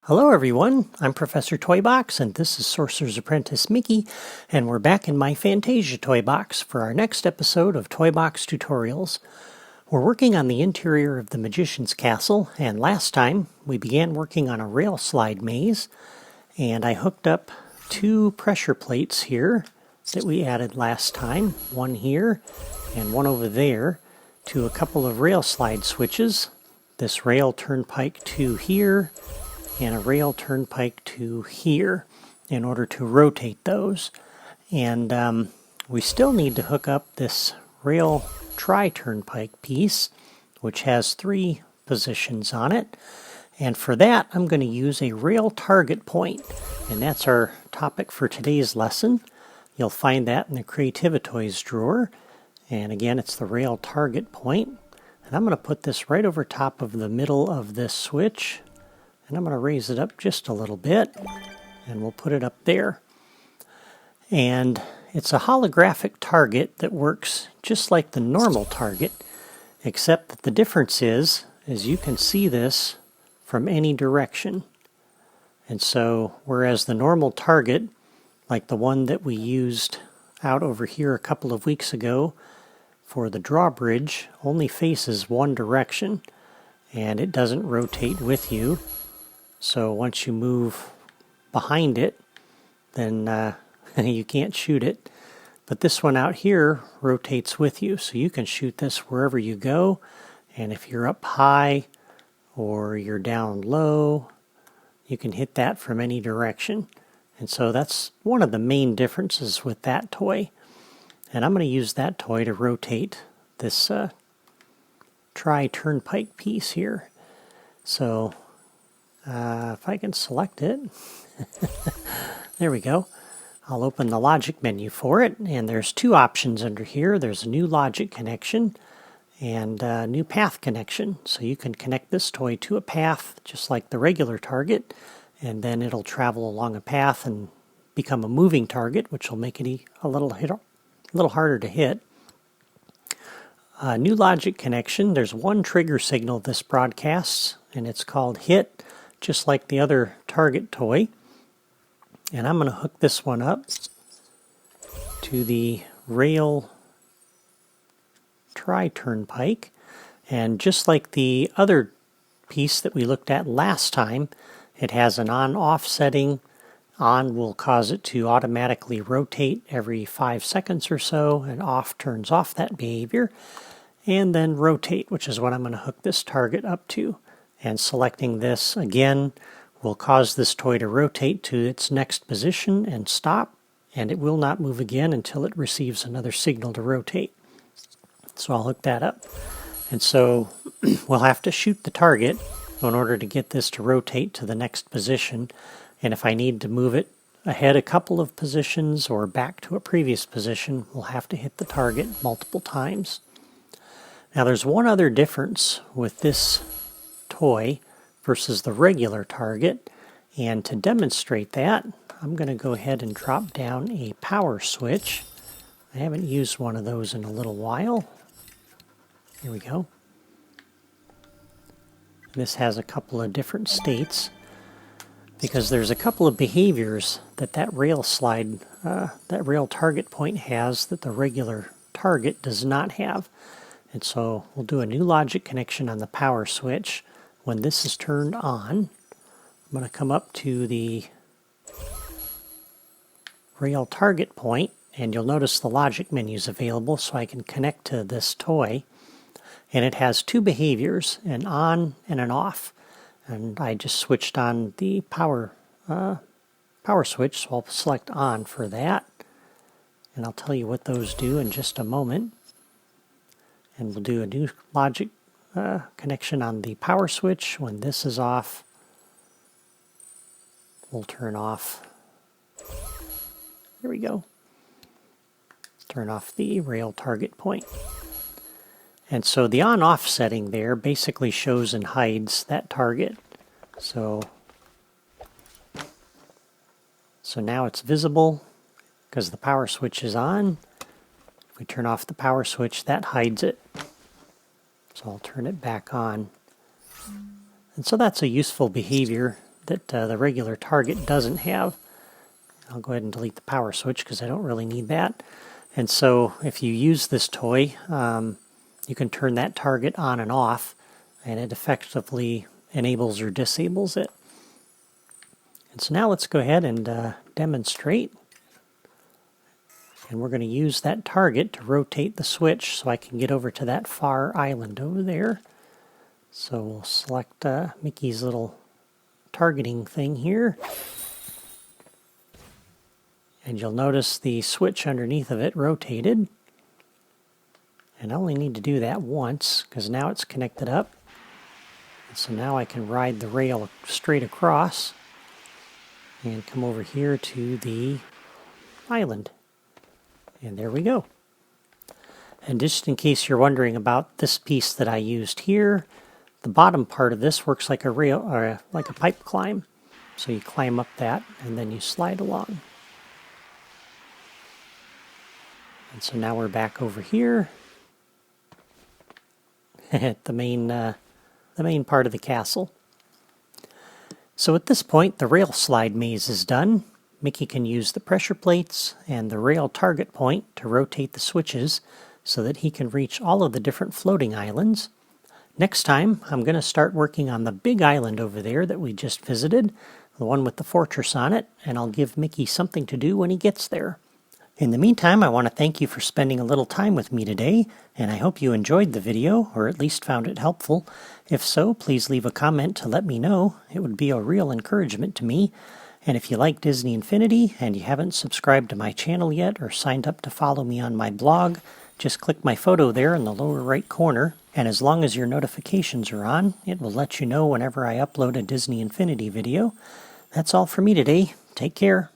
Hello everyone, I'm Professor Toybox and this is Sorcerer's Apprentice Mickey, and we're back in my Fantasia toy box for our next episode of Toybox Tutorials. We're working on the interior of the Magician's Castle, and last time we began working on a rail slide maze, and I hooked up two pressure plates here that we added last time, one here and one over there, to a couple of rail slide switches, this Rail Turnpike 2 here, and a Rail Turnpike 2 here in order to rotate those. And we still need to hook up this Rail Tri-Turnpike piece, which has 3 positions on it. And for that, I'm going to use a rail target point. And that's our topic for today's lesson. You'll find that in the Creativitoys drawer. And again, it's the rail target point. And I'm going to put this right over top of the middle of this switch. And I'm going to raise it up just a little bit, and we'll put it up there. And it's a holographic target that works just like the normal target, except that the difference is you can see this from any direction. And so, whereas the normal target, like the one that we used out over here a couple of weeks ago for the drawbridge, only faces one direction, and it doesn't rotate with you. So once you move behind it, then you can't shoot it. But this one out here rotates with you, so you can shoot this wherever you go. And if you're up high or you're down low, you can hit that from any direction. And so that's one of the main differences with that toy. And I'm going to use that toy to rotate this Tri-Turnpike piece here. So if I can select it, there we go. I'll open the logic menu for it, and there's 2 options under here. There's a new logic connection and a new path connection. So you can connect this toy to a path just like the regular target, and then it'll travel along a path and become a moving target, which will make it a little harder to hit. New logic connection, there's one trigger signal this broadcasts, and it's called hit, just like the other target toy. And I'm going to hook this one up to the Rail Tri-Turnpike. And just like the other piece that we looked at last time, it has an on-off setting. On will cause it to automatically rotate every 5 seconds or so, and off turns off that behavior. And then rotate, which is what I'm going to hook this target up to. And selecting this again will cause this toy to rotate to its next position and stop, and it will not move again until it receives another signal to rotate. So I'll hook that up. And so we'll have to shoot the target in order to get this to rotate to the next position. And if I need to move it ahead a couple of positions or back to a previous position, we'll have to hit the target multiple times. Now there's one other difference with this toy versus the regular target, and to demonstrate that, I'm going to go ahead and drop down a power switch. I haven't used one of those in a little while. Here we go. This has a couple of different states because there's a couple of behaviors that rail slide, that rail target point has that the regular target does not have. And so we'll do a new logic connection on the power switch. When this is turned on, I'm going to come up to the rail target point, and you'll notice the logic menu is available so I can connect to this toy. And it has 2 behaviors, an on and an off. And I just switched on the power switch, so I'll select on for that. And I'll tell you what those do in just a moment. And we'll do a new logic connection on the power switch. When this is off, we'll turn off. There we go. Turn off the rail target point. And so the on-off setting there basically shows and hides that target. So now it's visible because the power switch is on. If we turn off the power switch, that hides it. So I'll turn it back on. And so that's a useful behavior that the regular target doesn't have. I'll go ahead and delete the power switch because I don't really need that. And so if you use this toy, you can turn that target on and off, and it effectively enables or disables it. And so now let's go ahead and demonstrate. And we're going to use that target to rotate the switch so I can get over to that far island over there. So we'll select Mickey's little targeting thing here. And you'll notice the switch underneath of it rotated. And I only need to do that once because now it's connected up. And so now I can ride the rail straight across and come over here to the island. And there we go. And just in case you're wondering about this piece that I used here, the bottom part of this works like a rail, or like a pipe climb. So you climb up that and then you slide along. And so now we're back over here at the main part of the castle. So at this point, the rail slide maze is done. Mickey can use the pressure plates and the rail target point to rotate the switches so that he can reach all of the different floating islands. Next time, I'm going to start working on the big island over there that we just visited, the one with the fortress on it, and I'll give Mickey something to do when he gets there. In the meantime, I want to thank you for spending a little time with me today, and I hope you enjoyed the video, or at least found it helpful. If so, please leave a comment to let me know. It would be a real encouragement to me. And if you like Disney Infinity and you haven't subscribed to my channel yet or signed up to follow me on my blog, just click my photo there in the lower right corner, and as long as your notifications are on, it will let you know whenever I upload a Disney Infinity video. That's all for me today. Take care.